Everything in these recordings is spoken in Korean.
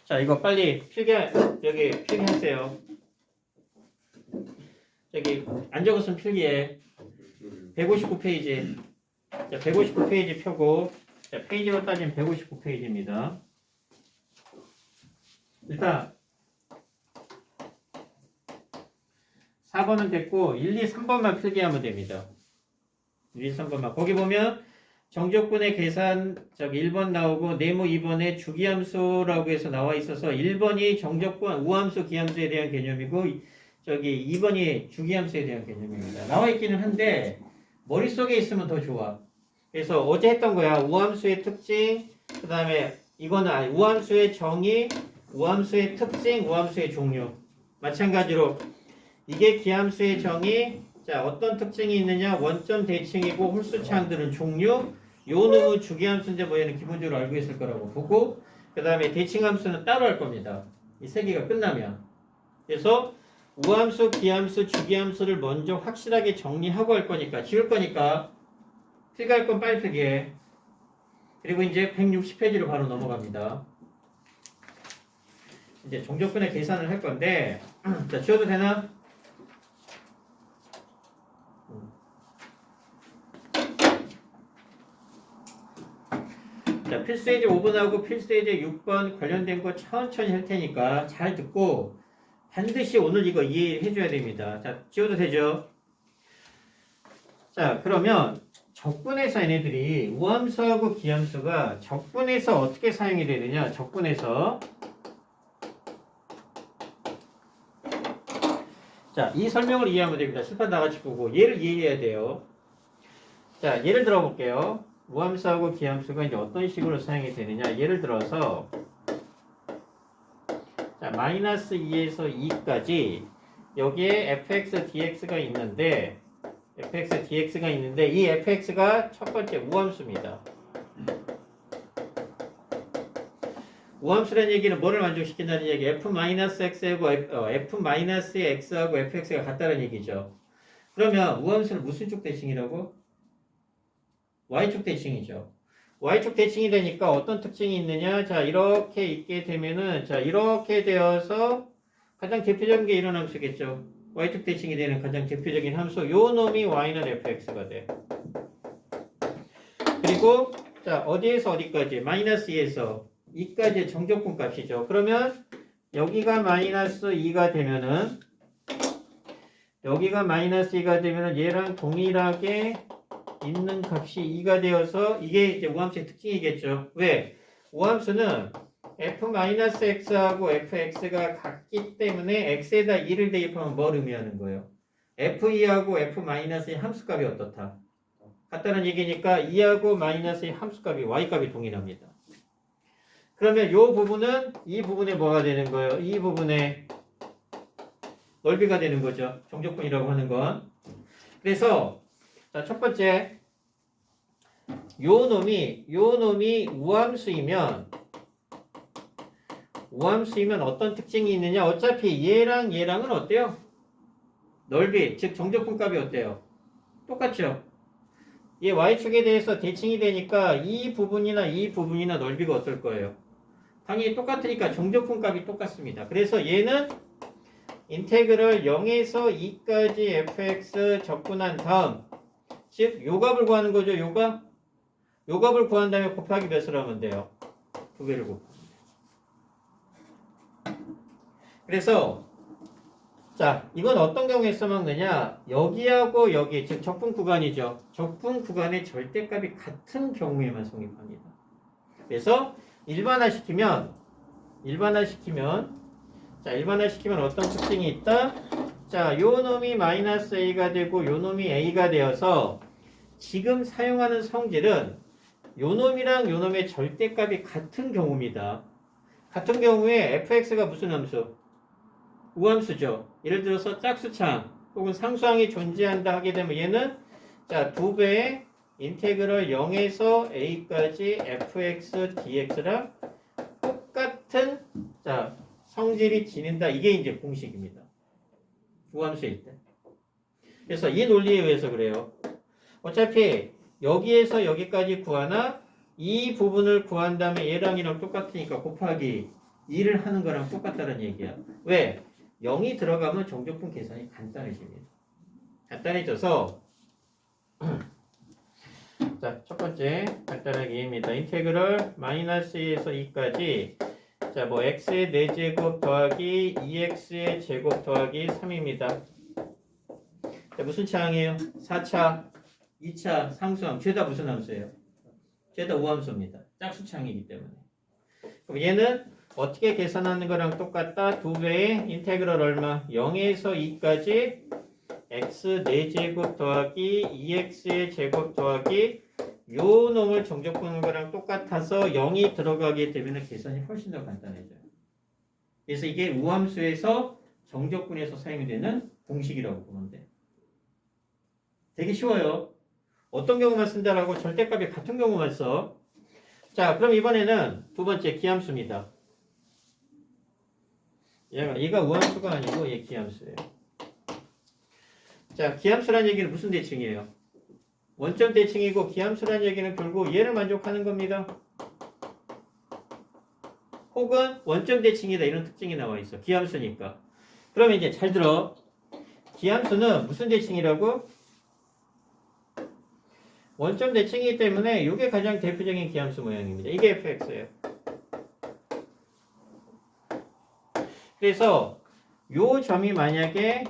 자, 이거 빨리 여기 필기하세요. 여기 안 적었으면 필기해. 159페이지. 자, 159페이지 펴고, 자, 페이지로 따지면 159페이지입니다. 일단 4번은 됐고 1, 2, 3번만 필기하면 됩니다. 1, 2, 3번만. 거기 보면 정적분의 계산 1번 나오고 네모 2번에 주기함수라고 해서 나와 있어서 1번이 정적분 우함수 기함수에 대한 개념이고 2번이 주기함수에 대한 개념입니다. 나와 있기는 한데 머릿속에 있으면 더 좋아. 그래서 어제 했던 거야. 우함수의 특징, 그 다음에 이거는 우함수의 정의, 우함수의 특징, 우함수의 종류. 마찬가지로 이게 기함수의 정의. 자, 어떤 특징이 있느냐? 원점 대칭이고 홀수차항들은 종류. 요 놈의 주기함수인데 뭐 얘는 기본적으로 알고 있을 거라고 보고, 그 다음에 대칭함수는 따로 할 겁니다. 이 세 개가 끝나면. 그래서 우함수, 기함수, 주기함수를 먼저 확실하게 정리하고 할 거니까, 지울 거니까 필기할 건 빨리 필기해. 그리고 이제 160페이지로 바로 넘어갑니다. 이제 정적분의 계산을 할 건데, 자, 지워도 되나? 자, 필수예제 5번하고 필수예제 6번 관련된 거 천천히 할 테니까 잘 듣고 반드시 오늘 이거 이해해줘야 됩니다. 자, 지워도 되죠? 자, 그러면 적분에서 얘네들이 우함수하고 기함수가 적분에서 어떻게 사용이 되느냐? 적분에서 자, 이 설명을 이해하면 됩니다. 실판 다 같이 보고 얘를 이해해야 돼요. 자, 예를 들어 볼게요. 우함수하고 기함수가 이제 어떤 식으로 사용이 되느냐? 예를 들어서 자, 마이너스 2에서 2까지 여기에 fx, dx가 있는데 fx, dx가 있는데 이 fx가 첫 번째 우함수입니다. 우함수라는 얘기는 뭐를 만족시킨다는 얘기? f-x하고 f-x하고 fx가 같다는 얘기죠. 그러면 우함수는 무슨 쪽 대칭이라고? y축 대칭이죠. y축 대칭이 되니까 어떤 특징이 있느냐? 자, 이렇게 있게 되면은 자, 이렇게 되어서 가장 대표적인 게 이런 함수겠죠. y축 대칭이 되는 가장 대표적인 함수. 요 놈이 y는 fx가 돼. 그리고 자, 어디에서 어디까지? 마이너스 2에서 2까지의 정적분 값이죠. 그러면 여기가 마이너스 2가 되면은 여기가 마이너스 2가 되면은 얘랑 동일하게 있는 값이 2가 되어서 이게 이제 우함수의 특징이겠죠. 왜? 우함수는 f-x하고 fx가 같기 때문에 x에다 2를 대입하면 뭘 의미하는 거예요? f2하고 f-의 함수값이 어떻다? 같다는 얘기니까 2하고 마이너스의 함수값이 y값이 동일합니다. 그러면 이 부분에 뭐가 되는 거예요? 이 부분에 넓이가 되는 거죠. 정적분이라고 하는 건. 그래서 자, 첫 번째 요 놈이 우함수이면 어떤 특징이 있느냐? 어차피 얘랑은 어때요? 넓이, 즉 정적분 값이 어때요? 똑같죠? 얘 y축에 대해서 대칭이 되니까 이 부분이나 넓이가 어떨 거예요? 당연히 똑같으니까 정적분 값이 똑같습니다. 그래서 얘는 인테그럴 0에서 2까지 fx 적분한 다음, 즉 요 값을 구하는 거죠. 요 값을 구한 다음에 곱하기 몇을 하면 돼요? 2배를 곱합니다. 그래서 자, 이건 어떤 경우에 써먹느냐? 여기하고 여기, 즉 적분 구간이죠. 적분 구간의 절대값이 같은 경우에만 성립합니다. 그래서 일반화시키면 어떤 특징이 있다? 자, 요 놈이 마이너스 a가 되고 요 놈이 a가 되어서 지금 사용하는 성질은 요 놈이랑 요 놈의 절대값이 같은 경우입니다. 같은 경우에 fx가 무슨 함수? 우함수죠. 예를 들어서 짝수창 혹은 상수항이 존재한다 하게 되면 얘는 자, 2배의 인테그럴 0에서 a까지 fx dx랑 똑같은 자, 성질이 지닌다. 이게 이제 공식입니다. 우함수일 때. 그래서 이 논리에 의해서 그래요. 어차피 여기에서 여기까지 구하나 이 부분을 구한 다음에 얘랑 이랑 똑같으니까 곱하기 2를 하는 거랑 똑같다는 얘기야. 왜? 0이 들어가면 정적분 계산이 간단해집니다. 간단해져서 자, 첫 번째 간단하게 입니다. 인테그럴 마이너스 2에서 2까지 자, 뭐 x의 4제곱 더하기 2x의 제곱 더하기 3입니다. 자, 무슨 차항이에요? 4차, 2차 상수함. 죄다 무슨 함수예요? 죄다 우함수입니다. 짝수차항이기 때문에. 그럼 얘는 어떻게 계산하는 거랑 똑같다. 2배의 인테그럴 얼마? 0에서 2까지 x 4제곱 더하기 2x의 제곱 더하기 요 놈을 정적분한 거랑 똑같아서 0이 들어가게 되면 계산이 훨씬 더 간단해져요. 그래서 이게 우함수에서 정적분에서 사용이 되는 공식이라고 보면 돼. 되게 쉬워요. 어떤 경우만 쓴다라고 절대값이 같은 경우만 써. 자, 그럼 이번에는 두 번째 기함수입니다. 얘가 우함수가 아니고 얘 기함수예요. 자, 기함수란 얘기는 무슨 대칭이에요? 원점 대칭이고 기함수란 얘기는 결국 얘를 만족하는 겁니다. 혹은 원점 대칭이다 이런 특징이 나와 있어. 기함수니까. 그러면 이제 잘 들어. 기함수는 무슨 대칭이라고? 원점 대칭이기 때문에 이게 가장 대표적인 기함수 모양입니다. 이게 fx예요. 그래서 요 점이 만약에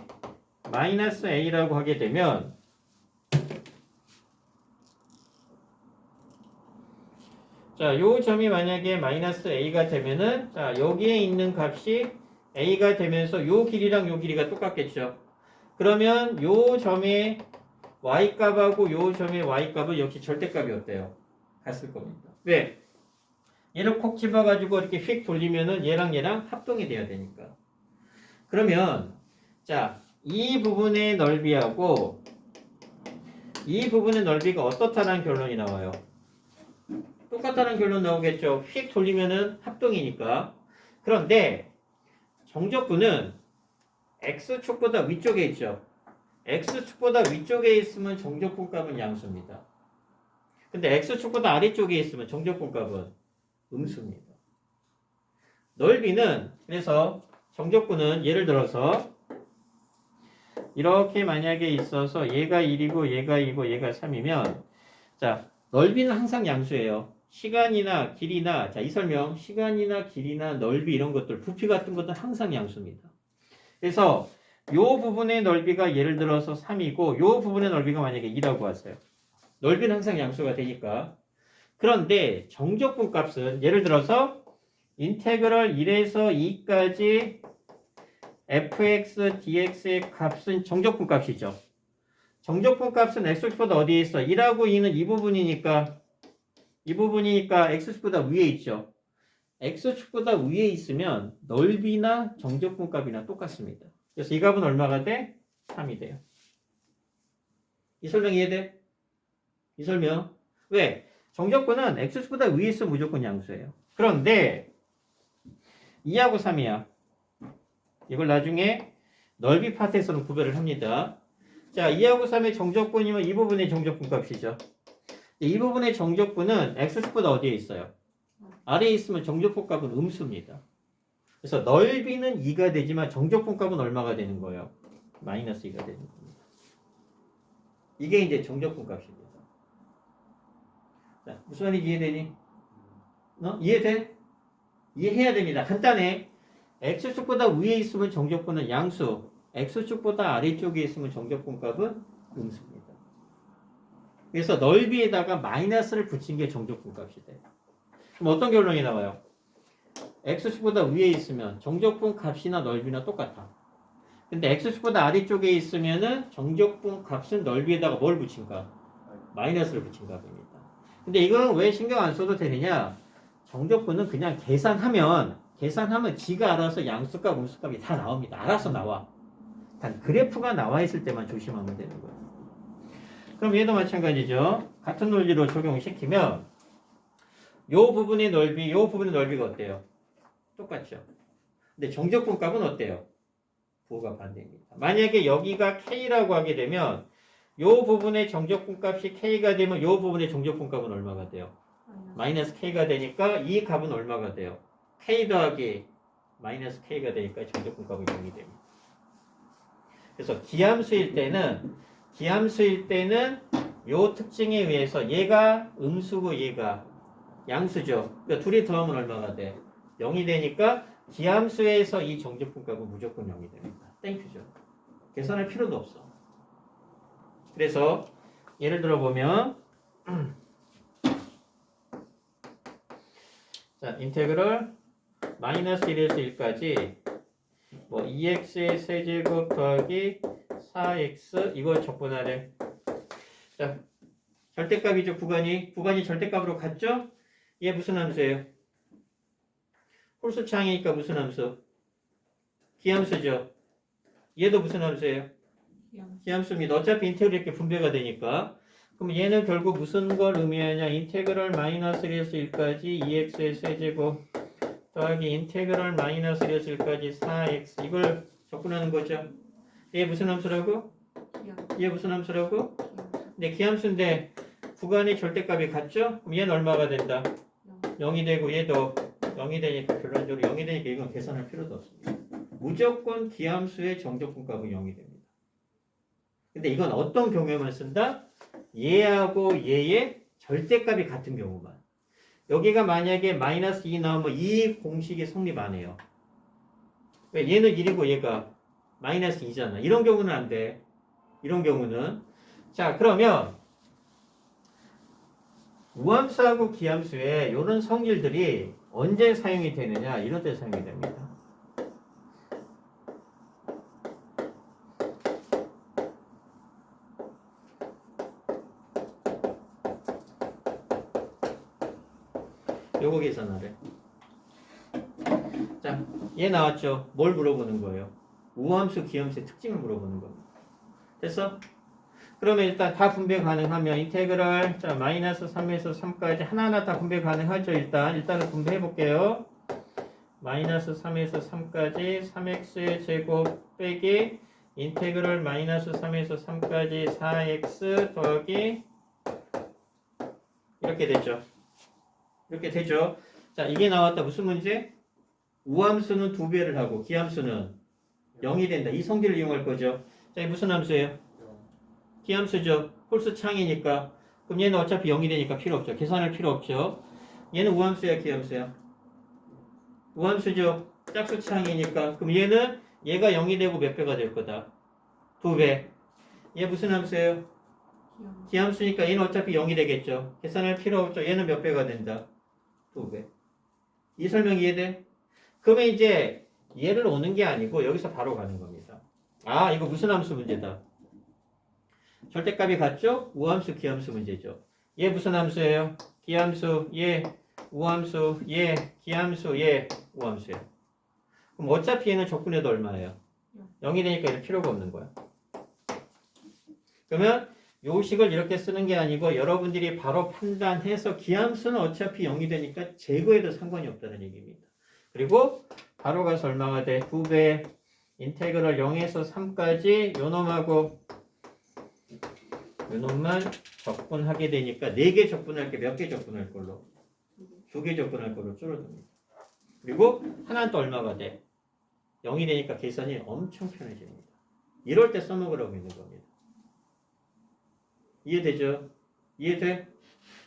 마이너스 a라고 하게 되면 자, 요 점이 만약에 마이너스 a가 되면은 자, 여기에 있는 값이 a가 되면서 요 길이랑 요 길이가 똑같겠죠. 그러면 요 점의 y값하고 요 점의 y값은 역시 절대값이 어때요? 같을 겁니다. 왜? 얘를 콕 집어가지고 이렇게 휙 돌리면은 얘랑 합동이 돼야 되니까. 그러면 자, 이 부분의 넓이하고 이 부분의 넓이가 어떻다는 결론이 나와요? 똑같다는 결론 나오겠죠. 휙 돌리면은 합동이니까. 그런데 정적분은 x축보다 위쪽에 있죠. x축보다 위쪽에 있으면 정적분 값은 양수입니다. 근데 x축보다 아래쪽에 있으면 정적분 값은 음수입니다. 넓이는 그래서 정적분은 예를 들어서 이렇게 만약에 있어서 얘가 1이고 얘가 2고 얘가 3이면 자, 넓이는 항상 양수예요. 시간이나 길이나 자, 이 설명 시간이나 길이나 넓이 이런 것들 부피 같은 것도 항상 양수입니다. 그래서 요 부분의 넓이가 예를 들어서 3이고 요 부분의 넓이가 만약에 2라고 하세요. 넓이는 항상 양수가 되니까. 그런데 정적분 값은 예를 들어서 인테그럴 1에서 2까지 fx dx의 값은 정적분 값이죠. 정적분 값은 x축보다 어디에 있어? 1하고 2는 이 부분이니까 x축보다 위에 있죠. x축보다 위에 있으면 넓이나 정적분 값이나 똑같습니다. 그래서 이 값은 얼마가 돼? 3이 돼요. 이 설명 이해돼? 이 설명. 왜? 정적분은 x축보다 위에 있으면 무조건 양수예요. 그런데 2하고 3이야. 이걸 나중에 넓이 파트에서는 구별을 합니다. 자, 2하고 3의 정적분이면 이 부분의 정적분 값이죠. 이 부분의 정적분은 x축보다 어디에 있어요? 아래에 있으면 정적분 값은 음수입니다. 그래서 넓이는 2가 되지만 정적분 값은 얼마가 되는 거예요? 마이너스 2가 되는 겁니다. 이게 이제 정적분 값입니다. 자, 무슨 말인지 이해되니? 이해돼? 이해해야 됩니다. 간단해. x축보다 위에 있으면 정적분은 양수, x축보다 아래쪽에 있으면 정적분 값은 음수입니다. 그래서 넓이에다가 마이너스를 붙인 게 정적분 값이 돼요. 그럼 어떤 결론이 나와요? x축보다 위에 있으면 정적분 값이나 넓이나 똑같아. 근데 x축보다 아래쪽에 있으면은 정적분 값은 넓이에다가 뭘 붙인가? 마이너스를 붙인 값입니다. 근데 이거는 왜 신경 안 써도 되느냐? 정적분은 그냥 계산하면 지가 알아서 양수값, 음수값이 다 나옵니다. 알아서 나와. 단 그래프가 나와 있을 때만 조심하면 되는 거예요. 그럼 얘도 마찬가지죠. 같은 논리로 적용시키면 요 부분의 넓이가 어때요? 똑같죠. 근데 정적분 값은 어때요? 부호가 반대입니다. 만약에 여기가 K라고 하게 되면 요 부분의 정적분 값이 K가 되면 요 부분의 정적분 값은 얼마가 돼요? 마이너스 k가 되니까 이 값은 얼마가 돼요? k 더하기 마이너스 k가 되니까 정적분 값이 0이 됩니다. 그래서 기함수일 때는 요 특징에 의해서 얘가 음수고 얘가 양수죠. 그러니까 둘이 더하면 얼마가 돼? 0이 되니까 기함수에서 이 정적분 값은 무조건 0이 됩니다. 땡큐죠. 계산할 필요도 없어. 그래서 예를 들어 보면 자, 인테그럴 마이너스 1에서 1까지 뭐 2x의 세제곱 더하기 4x 이거 적분하래. 자, 절대값이죠. 구간이 절대값으로 같죠? 얘 무슨 함수예요? 홀수창이니까 무슨 함수? 기함수죠. 얘도 무슨 함수예요? 기함수입니다. 어차피 인테그럴 이렇게 분배가 되니까. 그럼 얘는 결국 무슨 걸 의미하냐? 인테그럴 마이너스 1에서 1까지 2x의 세제곱 더하기 인테그럴 마이너스 1에서 1까지 4x 이걸 접근하는 거죠. 얘 무슨 함수라고? 얘 무슨 함수라고? 네, 기함수인데 구간의 절대값이 같죠? 그럼 얘는 얼마가 된다? 0이 되고 얘도 0이 되니까 결론적으로 0이 되니까 이건 계산할 필요도 없습니다. 무조건 기함수의 정적분값은 0이 됩니다. 근데 이건 어떤 경우에만 쓴다? 얘하고 얘의 절대값이 같은 경우만. 여기가 만약에 마이너스 2 나오면 이 공식이 성립 안 해요. 왜? 얘는 1이고 얘가 마이너스 2잖아. 이런 경우는 안 돼. 이런 경우는. 자, 그러면 우함수하고 기함수에 이런 성질들이 언제 사용이 되느냐? 이럴 때 사용이 됩니다. 요거 계산하래. 자, 얘 나왔죠? 뭘 물어보는 거예요? 우함수, 기함수의 특징을 물어보는 겁니다. 됐어? 그러면 일단 다 분배 가능하면 인테그럴 자 마이너스 3에서 3까지 하나하나 다 분배 가능하죠. 일단은 분배해 볼게요. 마이너스 3에서 3까지 3x의 제곱 빼기 인테그럴 마이너스 3에서 3까지 4x 더하기 이렇게 되죠. 이렇게 되죠. 자, 이게 나왔다. 무슨 문제? 우함수는 2배를 하고 기함수는 0이 된다. 이 성질을 이용할 거죠. 자, 이게 무슨 함수예요? 기함수죠. 홀수 창이니까. 그럼 얘는 어차피 0이 되니까 필요 없죠. 계산할 필요 없죠. 얘는 우함수야, 기함수야? 우함수죠. 짝수 창이니까. 그럼 얘가 0이 되고 몇 배가 될 거다? 2배. 얘 무슨 함수예요? 기함수니까 얘는 어차피 0이 되겠죠. 계산할 필요 없죠. 얘는 몇 배가 된다? 2배. 이 설명 이해돼? 그러면 이제 얘를 오는 게 아니고 여기서 바로 가는 겁니다. 아, 이거 무슨 함수 문제다. 절대값이 같죠? 우함수, 기함수 문제죠. 얘 무슨 함수예요? 기함수, 얘 우함수, 얘 기함수, 얘 우함수예요. 그럼 어차피 얘는 적분해도 얼마예요? 0이 되니까 이럴 필요가 없는 거야. 그러면 요 식을 이렇게 쓰는 게 아니고 여러분들이 바로 판단해서 기함수는 어차피 0이 되니까 제거해도 상관이 없다는 얘기입니다. 그리고 바로 가서 얼마가 돼? 2배 인테그럴 0에서 3까지 요놈하고 요놈만 적분하게 되니까 4개 적분할 게 몇 개 적분할 걸로? 2개 적분할 걸로 줄어듭니다. 그리고 하나는 또 얼마가 돼? 0이 되니까 계산이 엄청 편해집니다. 이럴 때 써먹으라고 있는 겁니다. 이해되죠? 이해돼?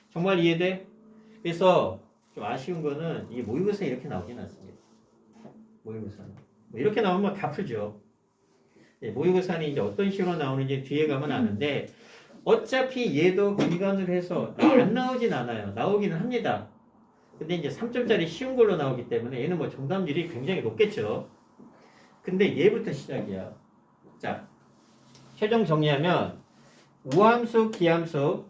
정말 이해돼? 그래서 좀 아쉬운 거는 이 모의고사 이렇게 나오진 않습니다. 모의고사는 뭐 이렇게 나오면 다 풀죠. 모의고사는 이제 어떤 식으로 나오는지 뒤에 가면 아는데 어차피 얘도 기간을 해서 안 나오진 않아요. 나오기는 합니다. 근데 이제 3점짜리 쉬운 걸로 나오기 때문에 얘는 뭐 정답률이 굉장히 높겠죠. 근데 얘부터 시작이야. 자, 최종 정리하면 우함수, 기함수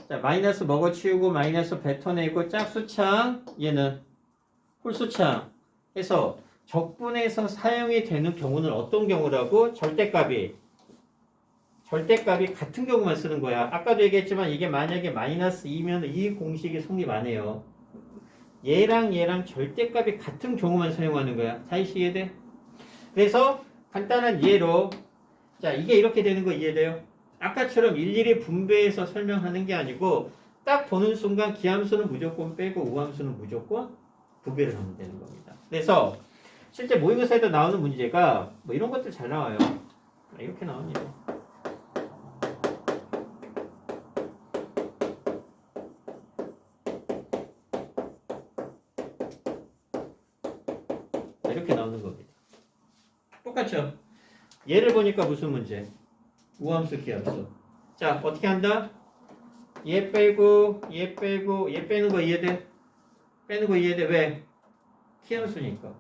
자, 마이너스 먹어치우고 마이너스 뱉어내고 짝수창 얘는 홀수창 해서 적분해서 사용이 되는 경우는 어떤 경우라고? 절대값이 같은 경우만 쓰는 거야. 아까도 얘기했지만 이게 만약에 마이너스 2면 이 공식이 성립 안 해요. 얘랑 절대값이 같은 경우만 사용하는 거야. 다시 이해돼? 그래서 간단한 예로 자 이게 이렇게 되는 거 이해돼요? 아까처럼 일일이 분배해서 설명하는 게 아니고 딱 보는 순간 기함수는 무조건 빼고 우함수는 무조건 구별을 하면 되는 겁니다. 그래서 실제 모의고사에도 나오는 문제가 뭐 이런 것들 잘 나와요. 이렇게 나옵니다. 이렇게 나오는 겁니다. 똑같죠? 얘를 보니까 무슨 문제? 우함수, 기함수. 자, 어떻게 한다? 얘 빼고, 얘 빼고, 얘 빼는 거 이해돼? 빼는 거 이해돼? 왜? 기함수니까.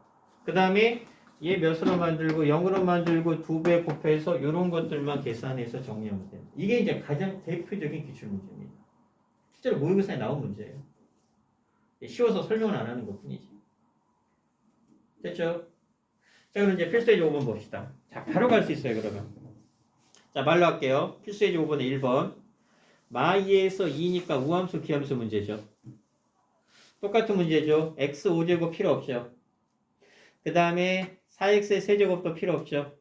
그 다음에 얘 몇으로 만들고 0으로 만들고 2배 곱해서 이런 것들만 계산해서 정리하면 됩니다. 이게 이제 가장 대표적인 기출문제입니다. 실제로 모의고사에 나온 문제예요. 쉬워서 설명을 안 하는 것 뿐이지. 됐죠? 자, 그럼 이제 필수예제 5번 봅시다. 자, 바로 갈 수 있어요, 그러면. 자, 말로 할게요. 필수예제 5번의 1번. 마2에서 2니까 우함수, 기함수 문제죠. 똑같은 문제죠. x 5제곱 필요 없죠. 그 다음에 4x의 세제곱도 필요 없죠.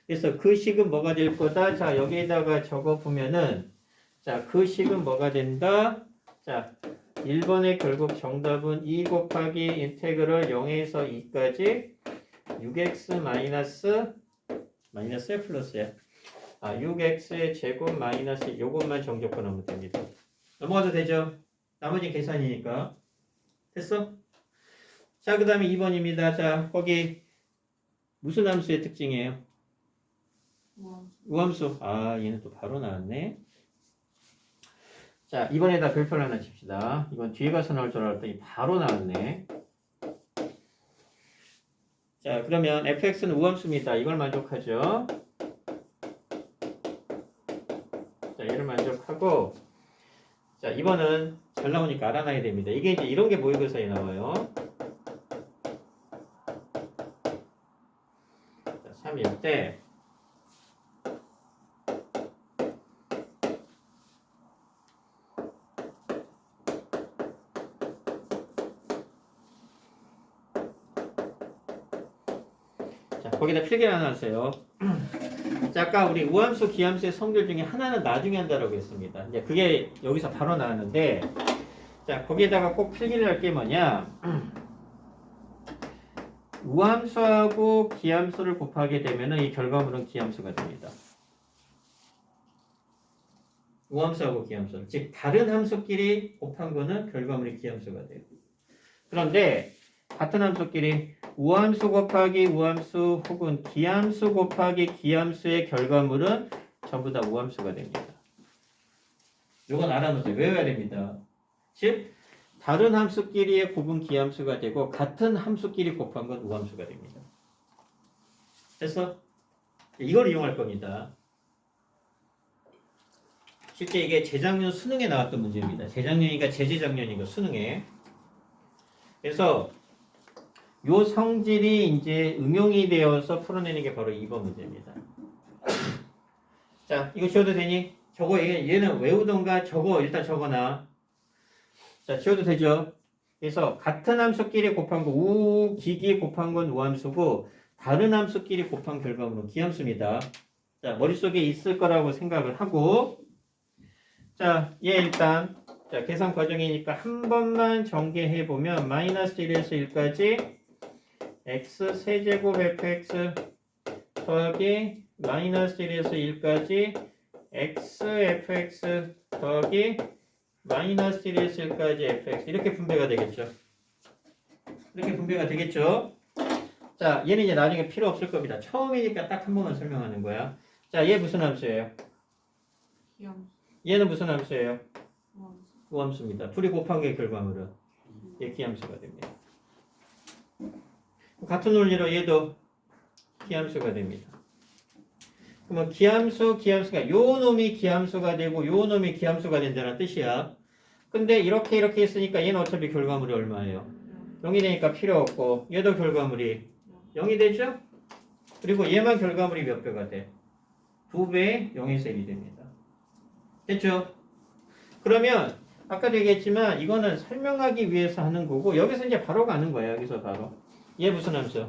그래서 그 식은 뭐가 될 거다? 자, 여기에다가 적어 보면은, 자, 그 식은 뭐가 된다? 자, 1번의 결국 정답은 2 곱하기 인테그럴 0에서 2까지 6x 마이너스 플러스야. 6x의 제곱 마이너스 요것만 정적분 하면 됩니다. 넘어가도 되죠? 나머지 계산이니까. 됐어? 자, 그 다음에 2번입니다. 자, 거기 무슨 함수의 특징이에요? 우함수. 얘는 또 바로 나왔네. 자, 이번에다 별표를 하나 칩시다. 이건 뒤에 가서 나올 줄 알았더니 바로 나왔네. 자, 그러면 fx는 우함수입니다. 이걸 만족하죠. 자, 얘를 만족하고, 자, 2번은 잘 나오니까 알아놔야 됩니다. 이게 이제 이런 게 모의고사에 나와요. 자, 3일 때, 거기다 필기를 하나 하세요. 자, 아까 우리 우함수, 기함수의 성질 중에 하나는 나중에 한다라고 했습니다. 이제 그게 여기서 바로 나왔는데, 자, 거기에다가 꼭 필기를 할 게 뭐냐? 우함수하고 기함수를 곱하게 되면은 이 결과물은 기함수가 됩니다. 우함수하고 기함수. 즉, 다른 함수끼리 곱한 거는 결과물이 기함수가 돼요. 그런데, 같은 함수끼리 우함수 곱하기 우함수 혹은 기함수 곱하기 기함수의 결과물은 전부 다 우함수가 됩니다. 이건 알아놓으세요. 외워야 됩니다. 즉, 다른 함수끼리의 곱은 기함수가 되고 같은 함수끼리 곱한 건 우함수가 됩니다. 됐어? 이걸 이용할 겁니다. 실제 이게 재작년 수능에 나왔던 문제입니다. 재작년이니까 재재작년이고 수능에. 그래서 요 성질이 이제 응용이 되어서 풀어내는 게 바로 2번 문제입니다. 자, 이거 지워도 되니? 저거 얘는 외우던가 저거 일단 적어놔. 자, 지워도 되죠? 그래서 같은 함수끼리 곱한 거 우기기 곱한 건 우함수고 다른 함수끼리 곱한 결과물은 기함수입니다. 자, 머릿속에 있을 거라고 생각을 하고 자, 얘 일단 자, 계산 과정이니까 한 번만 전개해 보면 마이너스 1에서 1까지 x 세제곱 fx 더하기 마이너스 1에서 1까지 x fx 더하기 마이너스 1에서 1까지 fx 이렇게 분배가 되겠죠. 이렇게 분배가 되겠죠. 자, 얘는 이제 나중에 필요 없을 겁니다. 처음이니까 딱 한 번만 설명하는 거야. 자, 얘 무슨 함수예요? 기함수. 얘는 무슨 함수예요? 우함수. 우함수입니다. 둘이 곱한 게 결과물은 얘 기함수가 됩니다. 같은 논리로 얘도 기함수가 됩니다. 그러면 기함수가 요 놈이 기함수가 되고 요 놈이 기함수가 된다는 뜻이야. 근데 이렇게 했으니까 얘는 어차피 결과물이 얼마예요? 0이 되니까 필요 없고 얘도 결과물이 0이 되죠? 그리고 얘만 결과물이 몇 배가 돼? 2배 0에서 1이 됩니다. 됐죠? 그러면 아까도 얘기했지만 이거는 설명하기 위해서 하는 거고 여기서 이제 바로 가는 거예요. 여기서 바로. 얘 무슨 함수?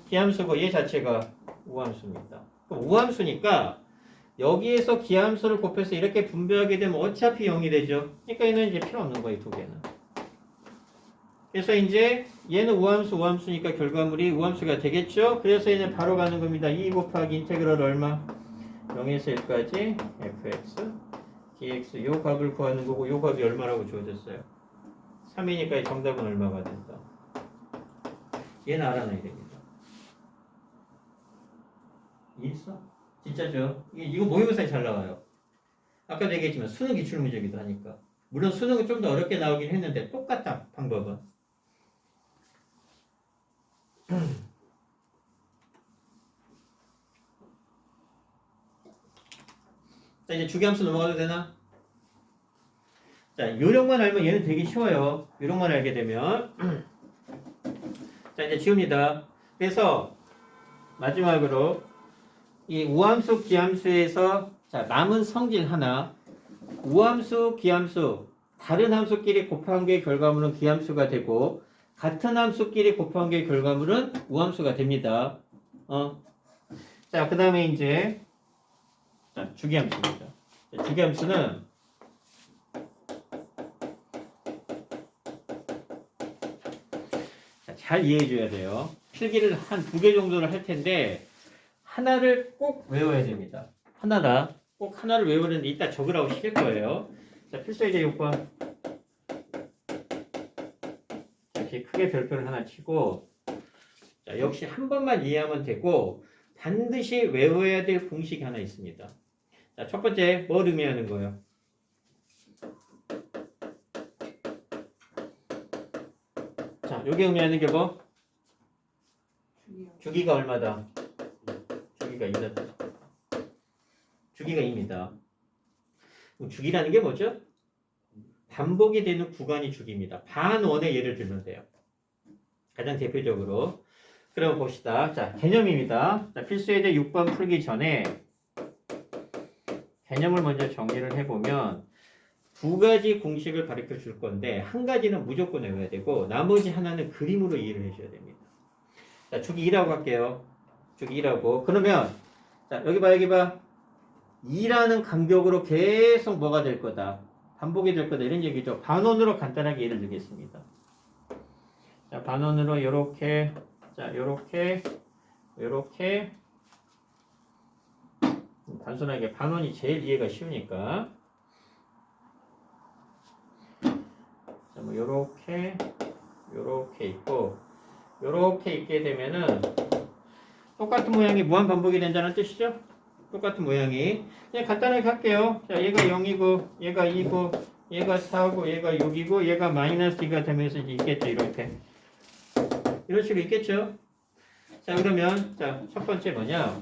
기함수고 얘 자체가 우함수입니다. 그럼 우함수니까 여기에서 기함수를 곱해서 이렇게 분배하게 되면 어차피 0이 되죠. 그러니까 얘는 이제 필요 없는 거예요, 두 개는. 그래서 이제 얘는 우함수니까 결과물이 우함수가 되겠죠. 그래서 이제 바로 가는 겁니다. 2 곱하기 인테그럴 얼마? 0에서 1까지 fx dx 요 값을 구하는 거고 요 값이 얼마라고 주어졌어요? 3이니까 정답은 얼마가 된다. 얘는 알아놔야 됩니다. 이해했어? 진짜죠? 이거 모의고사에 잘 나와요. 아까도 얘기했지만 수능 기출문제기도 하니까. 물론 수능은 좀 더 어렵게 나오긴 했는데 똑같다 방법은. 자 이제 주기함수 넘어가도 되나? 자 요령만 알면 얘는 되게 쉬워요. 요령만 알게 되면 자 이제 지웁니다. 그래서 마지막으로 이 우함수 기함수에서 자 남은 성질 하나 우함수 기함수 다른 함수끼리 곱한 게 결과물은 기함수가 되고 같은 함수끼리 곱한 게 결과물은 우함수가 됩니다. 자 그 다음에 이제 자, 주기함수입니다. 주기함수는 잘 이해해 줘야 돼요. 필기를 한 2개 정도를 할 텐데 하나를 꼭 외워야 됩니다. 하나다. 꼭 하나를 외우는데 이따 적으라고 시킬 거예요. 자, 필수예제 요건. 이렇게 크게 별표를 하나 치고 자, 역시 한 번만 이해하면 되고 반드시 외워야 될 공식이 하나 있습니다. 자, 첫 번째 뭘 의미하는 거예요? 자, 여기 의미하는 게 뭐? 주기가 얼마다? 주기가 2다. 주기가 2입니다. 주기라는 게 뭐죠? 반복이 되는 구간이 주기입니다. 반원의 예를 들면 돼요. 가장 대표적으로. 그럼 봅시다. 자, 개념입니다. 자, 필수예제 6번 풀기 전에 개념을 먼저 정리를 해보면 2가지 공식을 가르쳐 줄 건데 한 가지는 무조건 외워야 되고 나머지 하나는 그림으로 이해를 해줘야 됩니다. 자, 주기 2라고 할게요. 주기 2라고. 그러면 자, 여기 봐, 여기 봐. 2라는 간격으로 계속 뭐가 될 거다? 반복이 될 거다. 이런 얘기죠. 반원으로 간단하게 예를 들겠습니다. 자, 반원으로 요렇게, 자, 요렇게, 요렇게. 단순하게 반원이 제일 이해가 쉬우니까. 자, 뭐, 요렇게, 요렇게 있고, 요렇게 있게 되면은 똑같은 모양이 무한 반복이 된다는 뜻이죠? 똑같은 모양이. 그냥 간단하게 할게요. 자, 얘가 0이고, 얘가 2고, 얘가 4고, 얘가 6이고, 얘가 마이너스 2가 되면서 이제 있겠죠, 이렇게. 이런 식으로 있겠죠? 자, 그러면, 자, 첫 번째 뭐냐?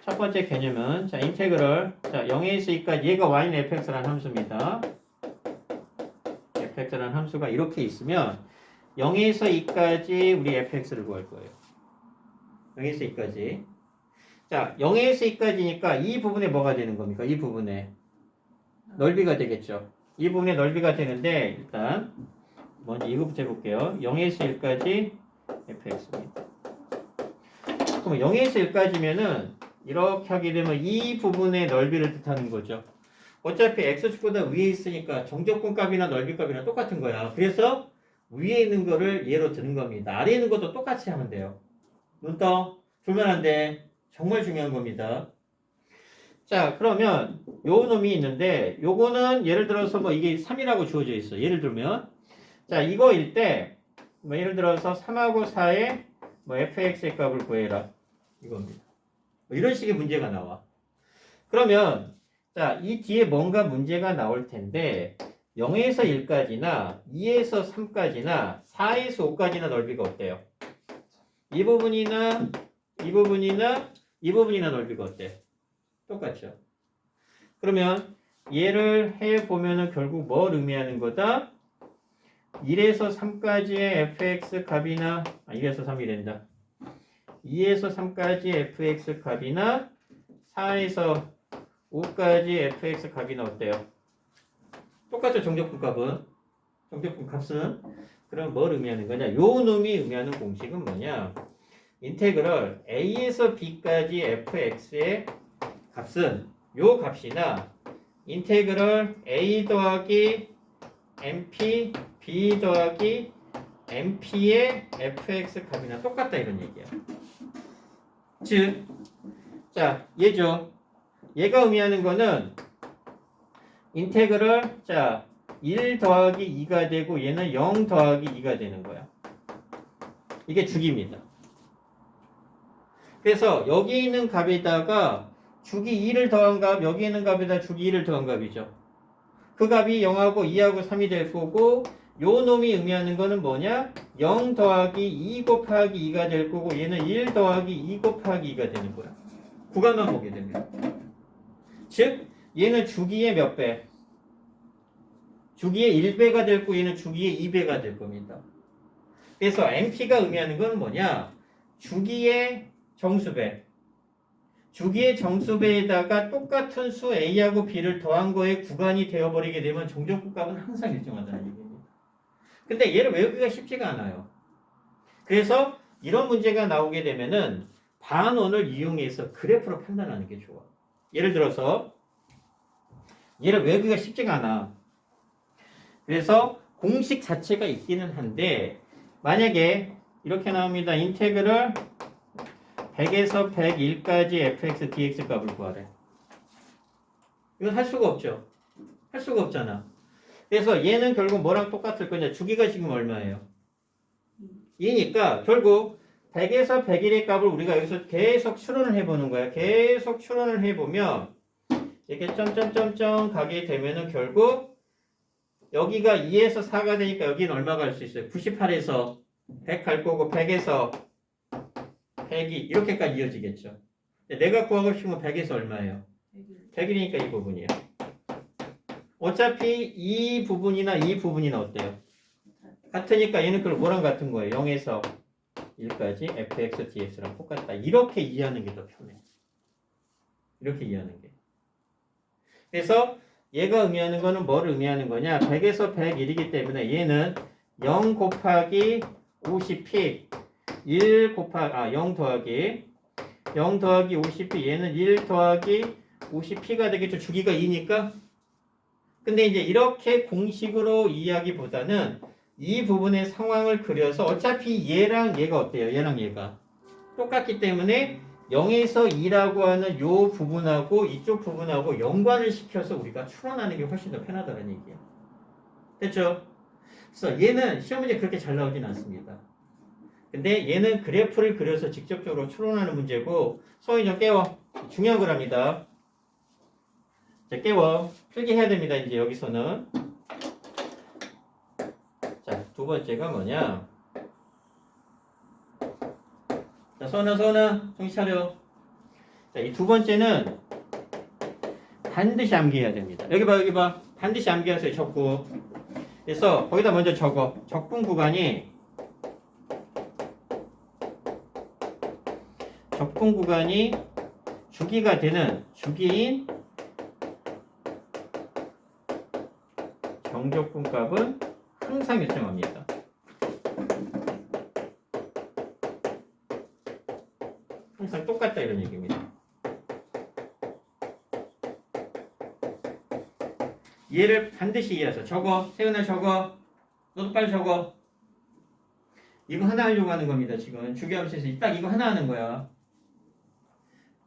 첫 번째 개념은, 자, 인테그럴. 자, 0에서 2까지, 얘가 y는 fx라는 함수입니다. fx라는 함수가 이렇게 있으면, 0에서 2까지 우리 fx를 구할 거예요. 0에서 2까지. 자, 0에서 2까지니까 이 부분에 뭐가 되는 겁니까? 이 부분에 넓이가 되겠죠. 이 부분에 넓이가 되는데 일단 먼저 이거부터 해볼게요. 0에서 1까지 fx입니다. 그럼 0에서 1까지면은 이렇게 하게 되면 이 부분의 넓이를 뜻하는 거죠. 어차피 x축보다 위에 있으니까 정적분 값이나 넓이 값이나 똑같은 거야. 그래서 위에 있는 거를 얘로 드는 겁니다. 아래에 있는 것도 똑같이 하면 돼요. 눈 떠. 풀면 안 돼. 정말 중요한 겁니다. 자, 그러면 요 놈이 있는데 요거는 예를 들어서 뭐 이게 3이라고 주어져 있어. 예를 들면 자, 이거일 때 뭐 예를 들어서 3하고 4의 뭐 fx의 값을 구해라. 이겁니다. 뭐 이런 식의 문제가 나와. 그러면 자, 이 뒤에 뭔가 문제가 나올 텐데 0에서 1까지나 2에서 3까지나 4에서 5까지나 넓이가 어때요? 이 부분이나 이 부분이나 이 부분이나 넓이가 어때? 똑같죠. 그러면 얘를 해보면은 결국 뭘 의미하는 거다? 1에서 3까지의 fx 값이나 1에서 3이 된다. 2에서 3까지 fx 값이나 4에서 5까지 fx 값이나 어때요? 똑같죠. 정적분 값은. 정적분 값은. 그럼 뭘 의미하는 거냐? 요 놈이 의미하는 공식은 뭐냐? 인테그럴 a에서 b까지 fx의 값은 요 값이나 인테그럴 a 더하기 mp b 더하기 mp의 fx 값이나 똑같다 이런 얘기야. 즉, 자 얘죠. 얘가 의미하는 거는 인테그럴 자 1 더하기 2가 되고 얘는 0 더하기 2가 되는 거야. 이게 주기입니다. 그래서 여기 있는 값에다가 주기 2를 더한 값, 여기 있는 값에다 주기 2를 더한 값이죠. 그 값이 0하고 2하고 3이 될 거고 요 놈이 의미하는 거는 뭐냐? 0 더하기 2 곱하기 2가 될 거고 얘는 1 더하기 2 곱하기 2가 되는 거야. 구간만 보게 되면. 즉 얘는 주기의 몇 배? 주기의 1배가 될 거고 얘는 주기의 2배가 될 겁니다. 그래서 MP가 의미하는 건 뭐냐? 주기의 정수배. 주기의 정수배에다가 똑같은 수 A하고 B를 더한 거에 구간이 되어버리게 되면 정적분 값은 항상 일정하다는 얘기입니다. 근데 얘를 외우기가 쉽지가 않아요. 그래서 이런 문제가 나오게 되면은 반원을 이용해서 그래프로 판단하는 게 좋아. 예를 들어서 얘를 외우기가 쉽지가 않아. 그래서 공식 자체가 있기는 한데 만약에 이렇게 나옵니다. 인테그럴 100에서 101까지 fx dx 값을 구하래. 이건 할 수가 없죠. 할 수가 없잖아. 그래서 얘는 결국 뭐랑 똑같을 거냐. 주기가 지금 얼마예요? 2니까 결국 100에서 101의 값을 우리가 여기서 계속 추론을 해보는 거야. 계속 추론을 해보면 이렇게 점점점점 가게 되면은 결국 여기가 2에서 4가 되니까 여기는 얼마 갈 수 있어요? 98에서 100 갈 거고 100에서 100이 이렇게까지 이어지겠죠. 내가 구하고 싶은 건 100에서 얼마예요? 100이니까 이 부분이에요. 어차피 이 부분이나 이 부분이나 어때요? 같으니까 얘는 그럼 뭐랑 같은 거예요? 0에서 1까지 fx dx랑 똑같다. 이렇게 이해하는 게 더 편해. 이렇게 이해하는 게. 그래서 얘가 의미하는 거는 뭐를 의미하는 거냐? 100에서 101이기 때문에 얘는 0 곱하기 50p 0 더하기 50p 얘는 1 더하기 50p가 되겠죠. 주기가 2니까. 근데 이제 이렇게 공식으로 이해하기보다는 이 부분의 상황을 그려서 어차피 얘랑 얘가 어때요? 얘랑 얘가 똑같기 때문에 0에서 2라고 하는 요 부분하고 이쪽 부분하고 연관을 시켜서 우리가 추론하는 게 훨씬 더 편하다는 얘기예요. 됐죠? 그래서 얘는 시험 문제 그렇게 잘 나오진 않습니다. 근데 얘는 그래프를 그려서 직접적으로 추론하는 문제고 소위 좀 깨워. 중요한 거랍니다. 자, 깨워. 필기해야 됩니다. 이제 여기서는. 자, 두 번째가 뭐냐? 자, 서은아, 정신 차려. 자, 이 두 번째는 반드시 암기해야 됩니다. 여기 봐. 반드시 암기하세요. 적고. 그래서 거기다 먼저 적어. 적분 구간이 주기가 되는 주기인 정적분 값은 항상 일정합니다. 항상 똑같다 이런 얘기입니다. 얘를 반드시 이해해서 적어. 세훈아 적어. 너도 빨리 적어. 이거 하나 하려고 하는 겁니다. 지금 주기함수에서 딱 이거 하나 하는 거야.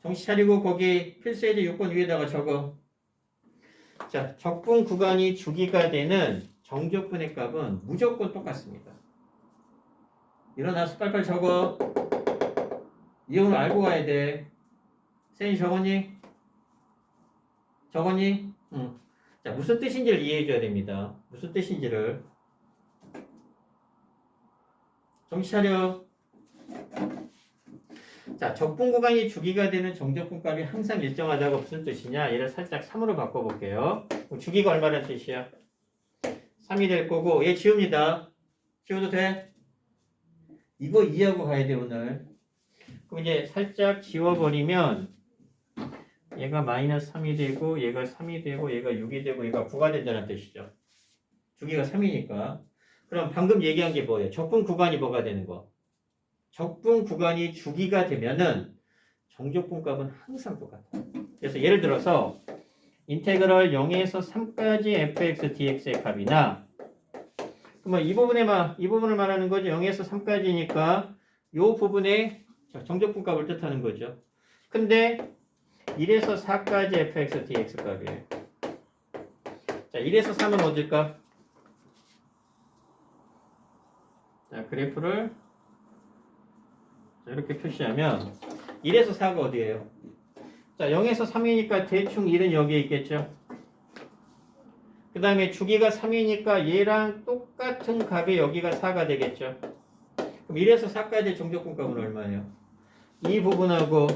정신 차리고 거기 필수예제 6번 위에다가 적어. 자, 적분 구간이 주기가 되는 정적분의 값은 무조건 똑같습니다. 일어나서 빨리빨리 적어. 이용을 알고 가야 돼. 세인이 적었니? 응. 자, 무슨 뜻인지를 이해해 줘야 됩니다. 무슨 뜻인지를. 정신 차려. 자, 적분 구간이 주기가 되는 정적분 값이 항상 일정하다고 무슨 뜻이냐? 얘를 살짝 3으로 바꿔볼게요. 주기가 얼마라는 뜻이야? 3이 될 거고 얘 지웁니다. 지워도 돼? 이거 이해하고 가야 돼 오늘. 그럼 이제 살짝 지워버리면 얘가 마이너스 3이 되고 얘가 3이 되고 얘가 6이 되고 얘가 9가 된다는 뜻이죠. 주기가 3이니까. 그럼 방금 얘기한 게 뭐예요? 적분 구간이 뭐가 되는 거? 적분 구간이 주기가 되면은 정적분 값은 항상 똑같아요. 그래서 예를 들어서 인테그럴 0에서 3까지 fx dx의 값이나 그러면 이 부분을 말하는 거죠. 0에서 3까지니까 이 부분에 정적분 값을 뜻하는 거죠. 근데 1에서 4까지 fx dx 값이에요. 자, 1에서 3은 어딜까? 자, 그래프를 이렇게 표시하면 1에서 4가 어디예요? 자, 0에서 3이니까 대충 1은 여기에 있겠죠. 그 다음에 주기가 3이니까 얘랑 똑같은 값이 여기가 4가 되겠죠. 그럼 1에서 4까지 정적분 값은 얼마예요? 이 부분하고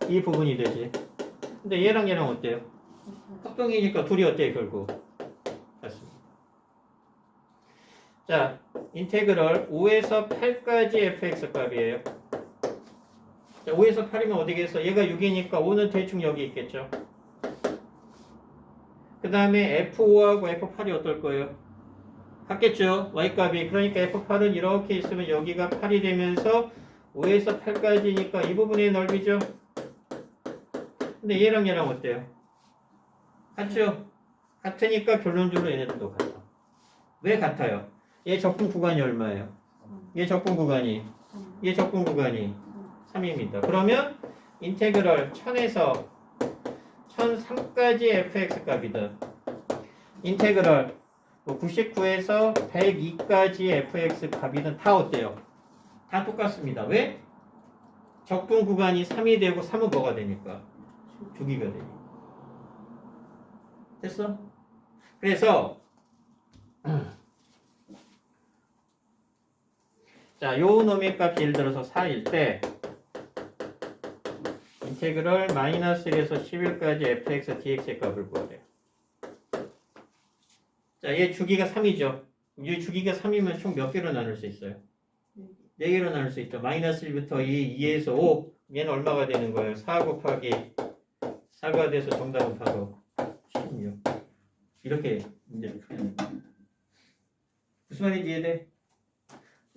이 부분이 되지. 근데 얘랑 얘랑 어때요? 합동이니까 둘이 어때요, 결국? 같습니다. 자, 인테그럴 5에서 8까지 fx 값이에요. 자, 5에서 8이면 어디겠어? 얘가 6이니까 5는 대충 여기 있겠죠. 그 다음에 F5하고 F8이 어떨 거예요? 같겠죠? Y값이. 그러니까 F8은 이렇게 있으면 여기가 8이 되면서 5에서 8까지니까 이 부분의 넓이죠? 근데 얘랑 얘랑 어때요? 같죠? 같으니까 결론적으로 얘네들도 같아. 왜 같아요? 얘 적분 구간이 얼마예요? 얘 적분 구간이 3입니다. 그러면 인테그럴 1000에서 1003까지 fx 값이든 인테그럴 99에서 102까지 fx 값이든 다 어때요? 다 똑같습니다. 왜? 적분 구간이 3이 되고 3은 뭐가 되니까? 주기가 되니까. 됐어? 그래서 자, 요 놈의 값이 예를 들어서 4일 때 인테그럴 마이너스 1에서 11까지 fx dx의 값을 구하래요. 자, 얘 주기가 3이죠. 이 주기가 3이면 총 몇 개로 나눌 수 있어요? 4개로 나눌 수 있죠. 마이너스 1부터 2, 2에서 5. 얘는 얼마가 되는 거예요? 4 곱하기 4가 돼서 정답은 바로 16. 이렇게 문제를 풀어요. 무슨 말인지 이해돼?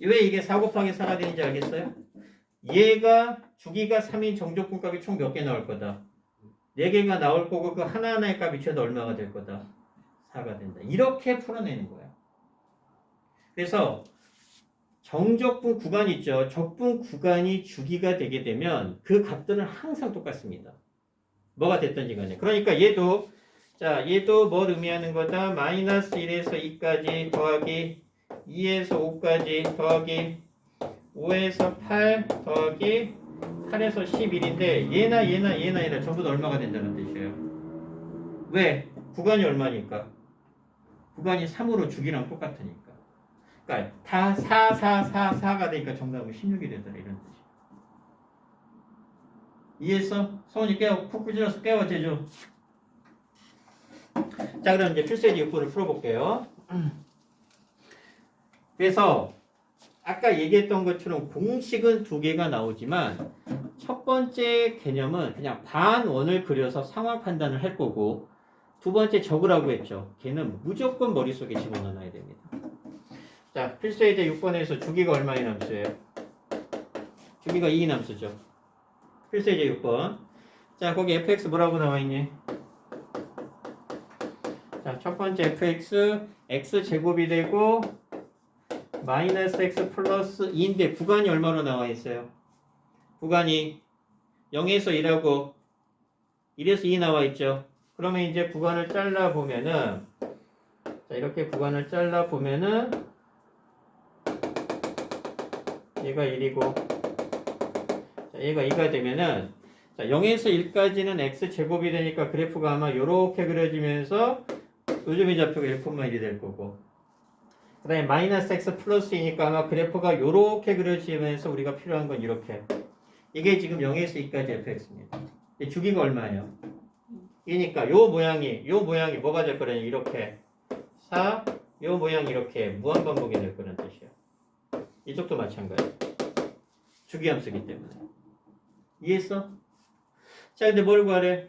왜 이게 4 곱하기 4가 되는지 알겠어요? 얘가 주기가 3인 정적분 값이 총 몇 개 나올 거다? 4개가 나올 거고 그 하나하나의 값이 최소 얼마가 될 거다? 4가 된다. 이렇게 풀어내는 거야. 그래서 정적분 구간 있죠. 적분 구간이 주기가 되게 되면 그 값들은 항상 똑같습니다. 뭐가 됐든지 간에. 그러니까 얘도 뭘 의미하는 거다? 마이너스 1에서 2까지 더하기 2에서 5까지 더하기 5에서 8 더하기 8에서 11인데 얘나 전부 다 얼마가 된다는 뜻이에요. 왜? 구간이 얼마니까? 구간이 3으로 주기랑 똑같으니까. 그러니까 다 4가 되니까 정답은 16이 되더라 이런 뜻이에요. 이해했어? 소원이 푹 부지런서 깨워 제주. 자, 그럼 이제 필수의 6부를 풀어볼게요. 그래서 아까 얘기했던 것처럼 공식은 2개가 나오지만 첫 번째 개념은 그냥 반원을 그려서 상황 판단을 할 거고 두 번째 적으라고 했죠. 걔는 무조건 머릿속에 집어넣어야 됩니다. 자, 필수예제 6번에서 주기가 얼마의 함수예요? 주기가 2의 함수죠. 필수예제 6번. 자, 거기 fx 뭐라고 나와있니? 자, 첫 번째 fx x제곱이 되고 마이너스 x 플러스 2인데 구간이 얼마로 나와 있어요? 구간이 0에서 1하고 1에서 2 나와 있죠. 그러면 이제 구간을 잘라 보면은 자, 이렇게 구간을 잘라 보면은 얘가 1이고 자, 얘가 2가 되면은 자, 0에서 1까지는 x제곱이 되니까 그래프가 아마 이렇게 그려지면서 요점이 좌표가 1,1이 될 거고 그 다음에 마이너스 x 플러스 2니까 아마 그래프가 이렇게 그려지면서 우리가 필요한 건 이렇게 이게 지금 0에서 2까지 fx입니다. 주기가 얼마예요? 2니까 요 모양이 뭐가 될 거라니 이렇게 4, 요 모양이 이렇게 무한반복이 될 거라는 뜻이에요. 이쪽도 마찬가지. 주기함수기 때문에. 이해했어? 자, 근데 뭘 구하래?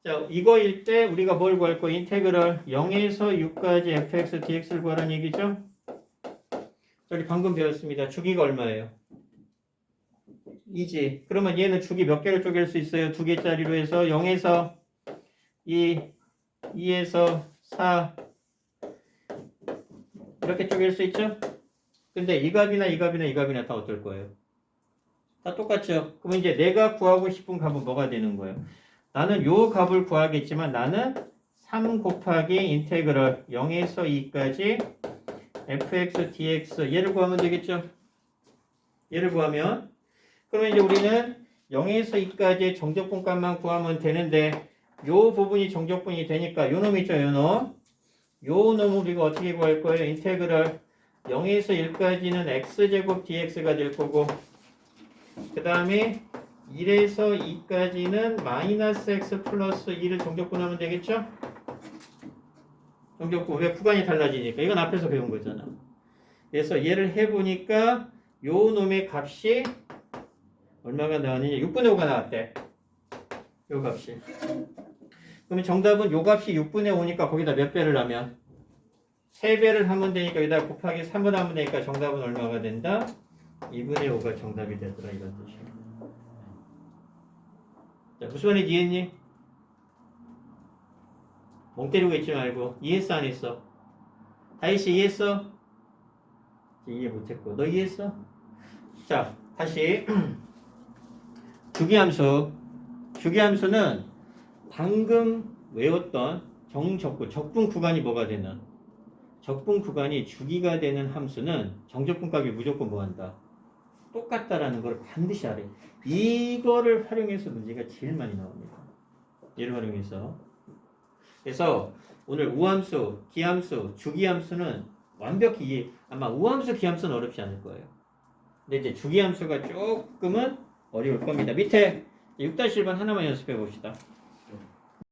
자, 이거일 때 우리가 뭘 구할 거? 인테그럴 0에서 6까지 fx dx를 구하라는 얘기죠? 저기 방금 배웠습니다. 주기가 얼마예요? 2지. 그러면 얘는 주기 몇 개를 쪼갤 수 있어요? 2개짜리로 해서 0에서 2, 2에서 4 이렇게 쪼갤 수 있죠? 근데 이 값이나 이 값이나 이 값이나 다 어떨 거예요? 다 똑같죠? 그럼 이제 내가 구하고 싶은 값은 뭐가 되는 거예요? 나는 요 값을 구하겠지만 나는 3 곱하기 인테그럴 0에서 2까지 fx dx 얘를 구하면 되겠죠? 얘를 구하면 그러면 이제 우리는 0에서 2까지의 정적분 값만 구하면 되는데 요 부분이 정적분이 되니까 요 놈 있죠? 요 놈. 요 놈을 우리가 어떻게 구할 거예요? 인테그럴 0에서 1까지는 x제곱 dx가 될 거고 그 다음에 1에서 2까지는 마이너스 x 플러스 2를 정적분하면 되겠죠? 정적분 왜 구간이 달라지니까 이건 앞에서 배운 거잖아. 그래서 얘를 해보니까 요 놈의 값이 얼마가 나왔느냐 6분의 5가 나왔대. 요 값이. 그러면 정답은 요 값이 6분의 5니까 거기다 몇 배를 하면 3배를 하면 되니까 여기다 곱하기 3을 하면 되니까 정답은 얼마가 된다? 2분의 5가 정답이 되더라 이런 뜻이야. 자, 무슨 말인지 이해했니? 멍 때리고 있지 말고 이해했어 안 했어? 다희씨 이해했어? 이해 못했고 너 이해했어? 자 다시 주기함수 주기함수는 방금 외웠던 정적분 적분 구간이 뭐가 되는 적분 구간이 주기가 되는 함수는 정적분 값이 무조건 뭐한다? 똑같다라는 걸 반드시 알아요. 이거를 활용해서 문제가 제일 많이 나옵니다. 얘를 활용해서 그래서 오늘 우함수, 기함수, 주기함수는 완벽히 이해 아마 우함수, 기함수는 어렵지 않을 거예요. 근데 이제 주기함수가 조금은 어려울 겁니다. 밑에 6-1번 하나만 연습해 봅시다.